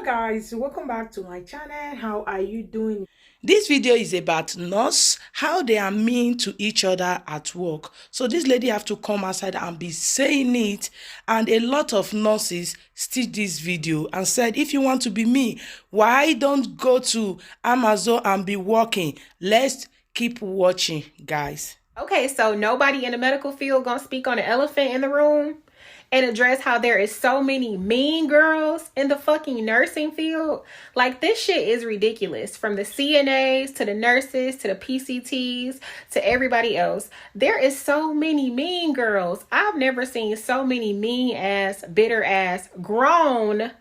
Guys, welcome back to my channel. How are you doing? This video is about nurse, how they are mean to each other at work. So this lady have to come outside and be saying it, and a lot of nurses stitched this video and said, if you want to be me, why don't go to Amazon and be working? Let's keep watching, guys. Okay, so nobody in the medical field gonna speak on the elephant in the room and address how there is so many mean girls in the fucking nursing field. Like, this shit is ridiculous. From the CNAs to the nurses to the PCTs to everybody else, there is so many mean girls. I've never seen so many mean ass, bitter ass, grown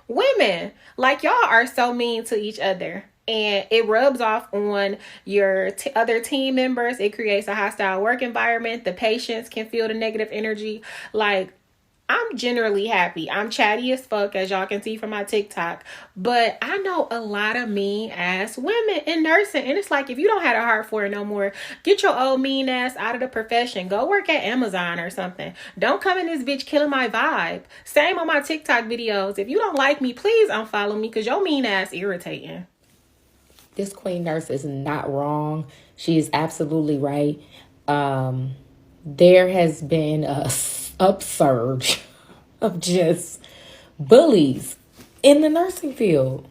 women. Like, y'all are so mean to each other. And it rubs off on your other team members. It creates a hostile work environment. The patients can feel the negative energy. Like, I'm generally happy. I'm chatty as fuck, as y'all can see from my TikTok. But I know a lot of mean ass women in nursing. And it's like, if you don't have a heart for it no more, get your old mean ass out of the profession. Go work at Amazon or something. Don't come in this bitch killing my vibe. Same on my TikTok videos. If you don't like me, please unfollow me because your mean ass irritating. This queen nurse is not wrong. She is absolutely right. There has been a upsurge of just bullies in the nursing field.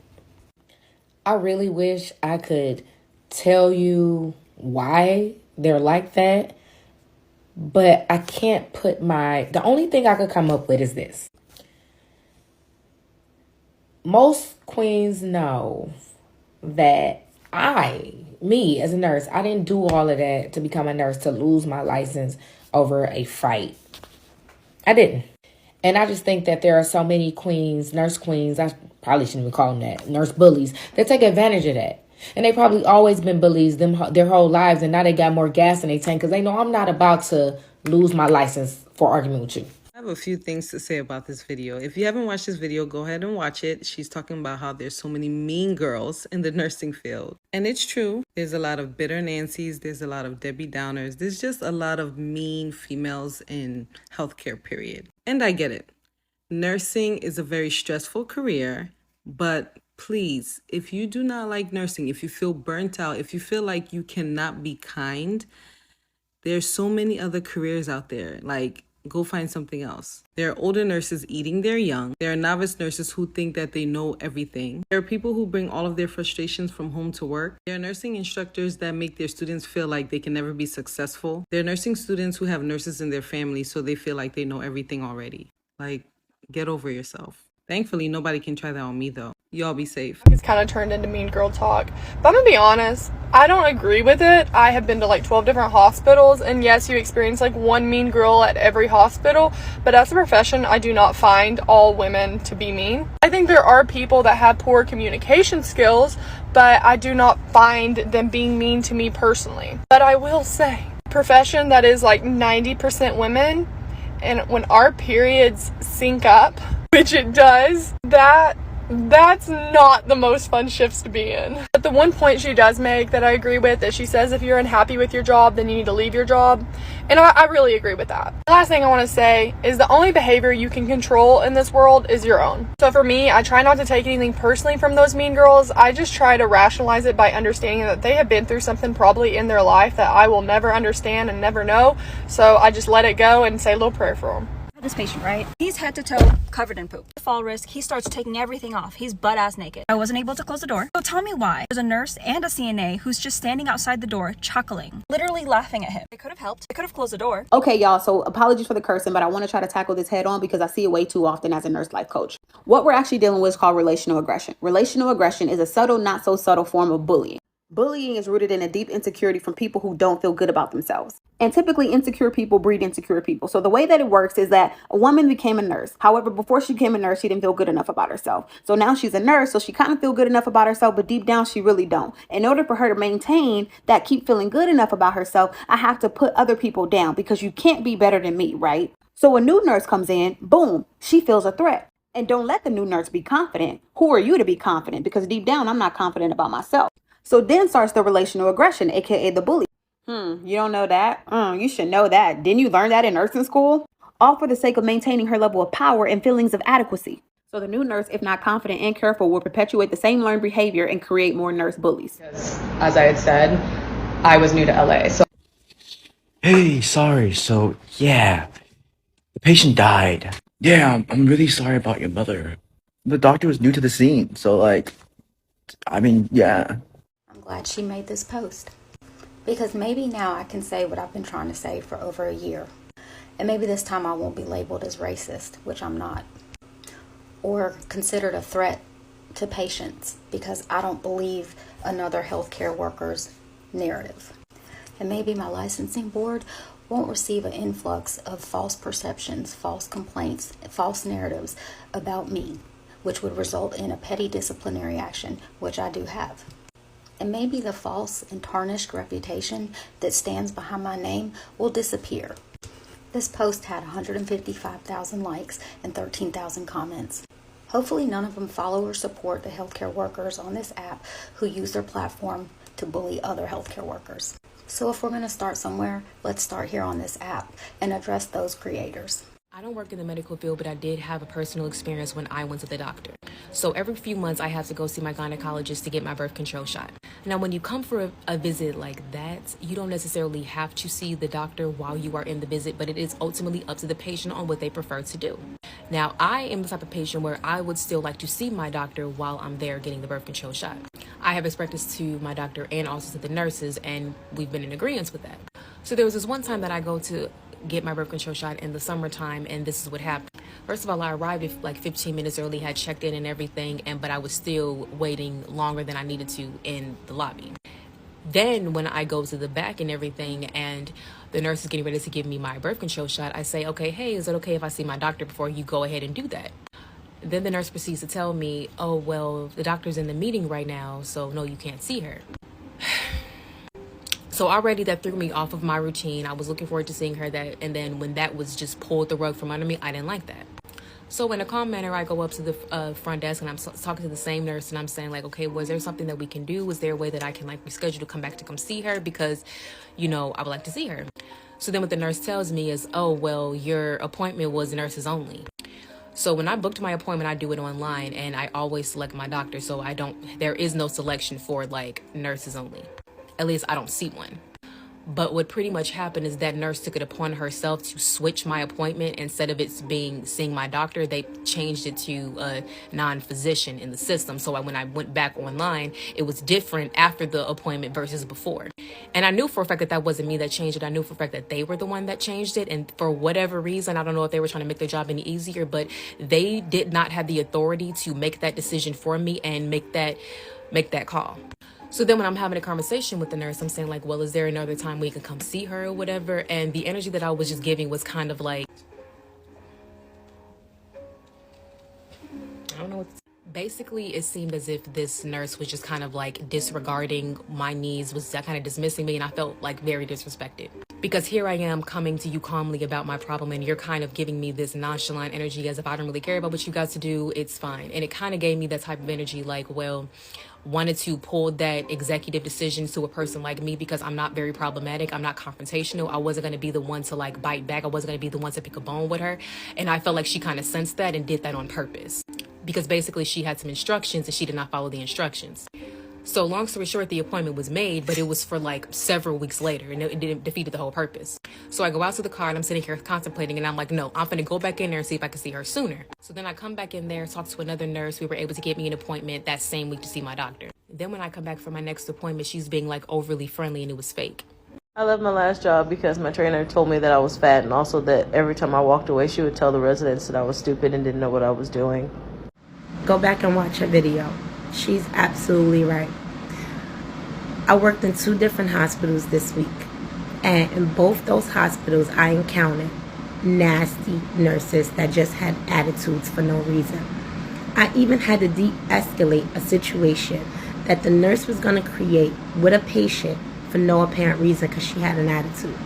I really wish I could tell you why they're like that, but I can't put the only thing I could come up with is this. Most queens know that me as a nurse, I didn't do all of that to become a nurse, to lose my license over a fight. I didn't. And I just think that there are so many queens, nurse queens, I probably shouldn't even call them that, nurse bullies, that take advantage of that. And they probably always been bullies their whole lives, and now they got more gas in their tank because they know I'm not about to lose my license for arguing with you. I have a few things to say about this video. If you haven't watched this video, go ahead and watch it. She's talking about how there's so many mean girls in the nursing field. And it's true. There's a lot of bitter Nancy's. There's a lot of Debbie Downers. There's just a lot of mean females in healthcare, period. And I get it. Nursing is a very stressful career, but please, if you do not like nursing, if you feel burnt out, if you feel like you cannot be kind, there's so many other careers out there. Like, go find something else. There are older nurses eating their young. There are novice nurses who think that they know everything. There are people who bring all of their frustrations from home to work. There are nursing instructors that make their students feel like they can never be successful. There are nursing students who have nurses in their family, so they feel like they know everything already. Like, get over yourself. Thankfully, nobody can try that on me, though. Y'all be safe. It's kind of turned into mean girl talk. But I'm gonna be honest, I don't agree with it. I have been to like 12 different hospitals, and yes, you experience like one mean girl at every hospital, but as a profession, I do not find all women to be mean. I think there are people that have poor communication skills, but I do not find them being mean to me personally. But I will say, profession that is like 90% women, and when our periods sync up, which it does, that's not the most fun shifts to be in. But the one point she does make that I agree with is she says if you're unhappy with your job, then you need to leave your job. And I really agree with that. The last thing I want to say is the only behavior you can control in this world is your own. So for me, I try not to take anything personally from those mean girls. I just try to rationalize it by understanding that they have been through something probably in their life that I will never understand and never know. So I just let it go and say a little prayer for them. This patient, right? He's head to toe covered in poop. Fall risk, he starts taking everything off. He's butt-ass naked. I wasn't able to close the door. So tell me why. There's a nurse and a CNA who's just standing outside the door, chuckling, literally laughing at him. They could have helped. They could have closed the door. Okay, y'all, so apologies for the cursing, but I want to try to tackle this head on because I see it way too often as a nurse life coach. What we're actually dealing with is called relational aggression. Relational aggression is a subtle, not so subtle form of bullying. Bullying is rooted in a deep insecurity from people who don't feel good about themselves. And typically insecure people breed insecure people. So the way that it works is that a woman became a nurse. However, before she became a nurse, she didn't feel good enough about herself. So now she's a nurse, so she kind of feel good enough about herself, but deep down she really don't. In order for her to maintain that keep feeling good enough about herself, I have to put other people down because you can't be better than me, right? So a new nurse comes in, boom, she feels a threat. And don't let the new nurse be confident. Who are you to be confident? Because deep down, I'm not confident about myself. So then starts the relational aggression, aka the bully. You don't know that? You should know that. Didn't you learn that in nursing school? All for the sake of maintaining her level of power and feelings of adequacy. So the new nurse, if not confident and careful, will perpetuate the same learned behavior and create more nurse bullies. As I had said, I was new to LA. So Hey, sorry. So, yeah, the patient died. Yeah, I'm really sorry about your mother. The doctor was new to the scene, so, like, I mean, yeah. I'm glad she made this post, because maybe now I can say what I've been trying to say for over a year. And maybe this time I won't be labeled as racist, which I'm not, or considered a threat to patients, because I don't believe another healthcare worker's narrative. And maybe my licensing board won't receive an influx of false perceptions, false complaints, false narratives about me, which would result in a petty disciplinary action, which I do have. And maybe the false and tarnished reputation that stands behind my name will disappear. This post had 155,000 likes and 13,000 comments. Hopefully none of them follow or support the healthcare workers on this app who use their platform to bully other healthcare workers. So if we're going to start somewhere, let's start here on this app and address those creators. I don't work in the medical field, but I did have a personal experience when I went to the doctor. So every few months, I have to go see my gynecologist to get my birth control shot. Now, when you come for a visit like that, you don't necessarily have to see the doctor while you are in the visit, but it is ultimately up to the patient on what they prefer to do. Now, I am the type of patient where I would still like to see my doctor while I'm there getting the birth control shot. I have expressed this to my doctor and also to the nurses, and we've been in agreement with that. So there was this one time that I go to get my birth control shot in the summertime, and this is what happened. First of all, I arrived like 15 minutes early, had checked in and everything, but I was still waiting longer than I needed to in the lobby. Then when I go to the back and everything, and the nurse is getting ready to give me my birth control shot, I say, okay, hey, is it okay if I see my doctor before you go ahead and do that? Then the nurse proceeds to tell me, oh, well, the doctor's in the meeting right now, so no, you can't see her. So already that threw me off of my routine. I was looking forward to seeing her, and then when that was just pulled the rug from under me, I didn't like that. So in a calm manner, I go up to the front desk, and I'm talking to the same nurse, and I'm saying like, okay, was there something that we can do? Was there a way that I can like reschedule to come back to come see her? Because, you know, I would like to see her. So then what the nurse tells me is, oh, well, your appointment was nurses only. So when I booked my appointment, I do it online, and I always select my doctor. So there is no selection for like nurses only. At least I don't see one. But what pretty much happened is that nurse took it upon herself to switch my appointment. Instead of it being seeing my doctor, they changed it to a non-physician in the system. So when I went back online, it was different after the appointment versus before. And I knew for a fact that that wasn't me that changed it. I knew for a fact that they were the one that changed it. And for whatever reason, I don't know if they were trying to make their job any easier, but they did not have the authority to make that decision for me and make that call. So then when I'm having a conversation with the nurse, I'm saying like, well, is there another time we can come see her or whatever? And the energy that I was just giving was kind of like, I don't know what. Basically, it seemed as if this nurse was just kind of like disregarding my needs, was kind of dismissing me, and I felt like very disrespected. Because here I am coming to you calmly about my problem, and you're kind of giving me this nonchalant energy as if I don't really care about what you got to do, it's fine. And it kind of gave me that type of energy like, well, wanted to pull that executive decision to a person like me because I'm not very problematic. I'm not confrontational. I wasn't going to be the one to like bite back. I wasn't going to be the one to pick a bone with her. And I felt like she kind of sensed that and did that on purpose. Because basically she had some instructions and she did not follow the instructions. So long story short, the appointment was made, but it was for like several weeks later, and it defeated the whole purpose. So I go out to the car and I'm sitting here contemplating, and I'm like, no, I'm gonna go back in there and see if I can see her sooner. So then I come back in there, talk to another nurse. We were able to get me an appointment that same week to see my doctor. Then when I come back for my next appointment, she's being like overly friendly, and it was fake. I left my last job because my trainer told me that I was fat, and also that every time I walked away, she would tell the residents that I was stupid and didn't know what I was doing. Go back and watch her video. She's absolutely right. I worked in 2 different hospitals this week, and in both those hospitals I encountered nasty nurses that just had attitudes for no reason. I even had to de-escalate a situation that the nurse was going to create with a patient for no apparent reason because she had an attitude.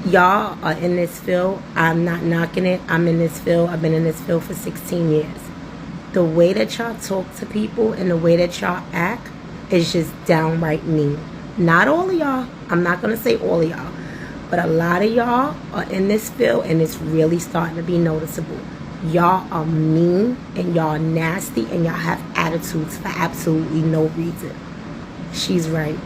Y'all are in this field. I'm not knocking it. I'm in this field. I've been in this field for 16 years. The way that y'all talk to people and the way that y'all act is just downright mean. Not all of y'all. I'm not going to say all of y'all. But a lot of y'all are in this field, and it's really starting to be noticeable. Y'all are mean and y'all nasty and y'all have attitudes for absolutely no reason. She's right.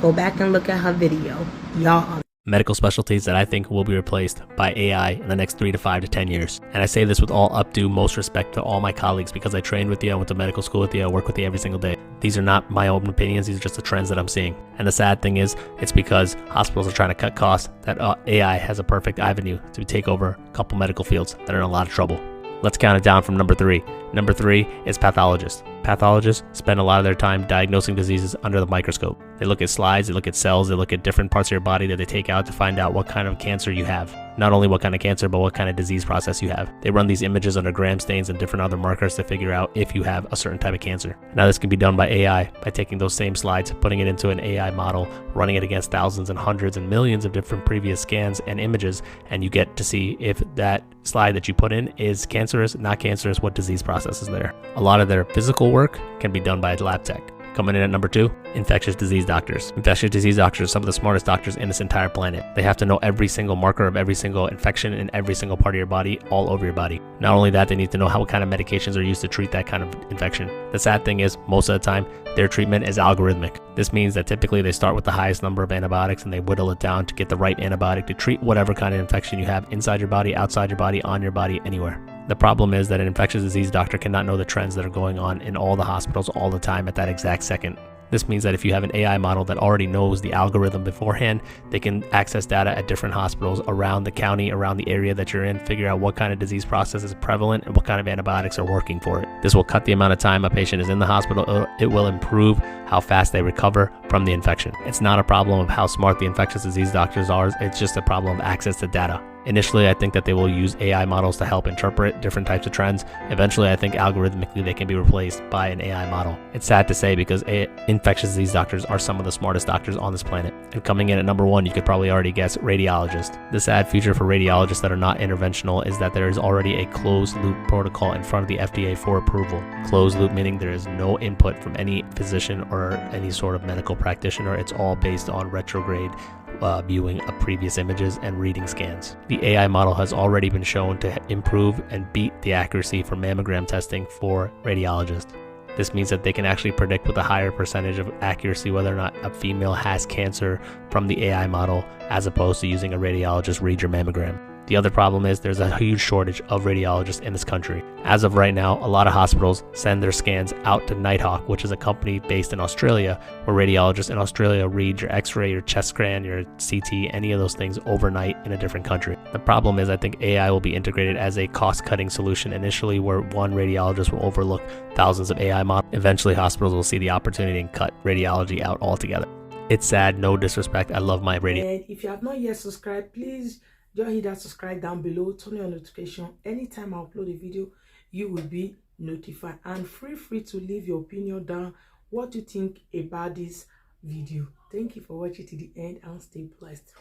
Go back and look at her video. Y'all are medical specialties that I think will be replaced by AI in the next 3 to 5 to 10 years. And I say this with all updue most respect to all my colleagues because I trained with you, I went to medical school with you, I work with you every single day. These are not my own opinions, these are just the trends that I'm seeing. And the sad thing is, it's because hospitals are trying to cut costs that AI has a perfect avenue to take over a couple medical fields that are in a lot of trouble. Let's count it down from number 3. Number 3 is pathologists. Pathologists spend a lot of their time diagnosing diseases under the microscope. They look at slides, they look at cells, they look at different parts of your body that they take out to find out what kind of cancer you have. Not only what kind of cancer, but what kind of disease process you have. They run these images under gram stains and different other markers to figure out if you have a certain type of cancer. Now this can be done by AI, by taking those same slides, putting it into an AI model, running it against thousands and hundreds and millions of different previous scans and images, and you get to see if that slide that you put in is cancerous, not cancerous, what disease process is there. A lot of their physical work can be done by a lab tech. Coming in at number 2, infectious disease doctors. Infectious disease doctors are some of the smartest doctors in this entire planet. They have to know every single marker of every single infection in every single part of your body, all over your body. Not only that, they need to know what kind of medications are used to treat that kind of infection. The sad thing is, most of the time, their treatment is algorithmic. This means that typically they start with the highest number of antibiotics and they whittle it down to get the right antibiotic to treat whatever kind of infection you have inside your body, outside your body, on your body, anywhere. The problem is that an infectious disease doctor cannot know the trends that are going on in all the hospitals all the time at that exact second. This means that if you have an AI model that already knows the algorithm beforehand, they can access data at different hospitals around the county, around the area that you're in, figure out what kind of disease process is prevalent and what kind of antibiotics are working for it. This will cut the amount of time a patient is in the hospital. It will improve how fast they recover from the infection. It's not a problem of how smart the infectious disease doctors are, it's just a problem of access to data. Initially, I think that they will use AI models to help interpret different types of trends. Eventually, I think algorithmically they can be replaced by an AI model. It's sad to say because infectious disease doctors are some of the smartest doctors on this planet. And coming in at number 1, you could probably already guess, radiologist. The sad future for radiologists that are not interventional is that there is already a closed loop protocol in front of the FDA for approval. Closed loop meaning there is no input from any physician or any sort of medical practitioner. It's all based on retrograde viewing of previous images and reading scans. The AI model has already been shown to improve and beat the accuracy for mammogram testing for radiologists. This means that they can actually predict with a higher percentage of accuracy whether or not a female has cancer from the AI model as opposed to using a radiologist read your mammogram. The other problem is there's a huge shortage of radiologists in this country. As of right now, a lot of hospitals send their scans out to Nighthawk, which is a company based in Australia, where radiologists in Australia read your x-ray, your chest scan, your CT, any of those things overnight in a different country. The problem is I think AI will be integrated as a cost-cutting solution initially, where one radiologist will overlook thousands of AI models. Eventually, hospitals will see the opportunity and cut radiology out altogether. It's sad, no disrespect, I love my radio. And if you have not yet subscribed, please just hit that subscribe down below, turn on notification. Anytime I upload a video, you will be notified. And feel free to leave your opinion down, what you think about this video. Thank you for watching to the end and stay blessed.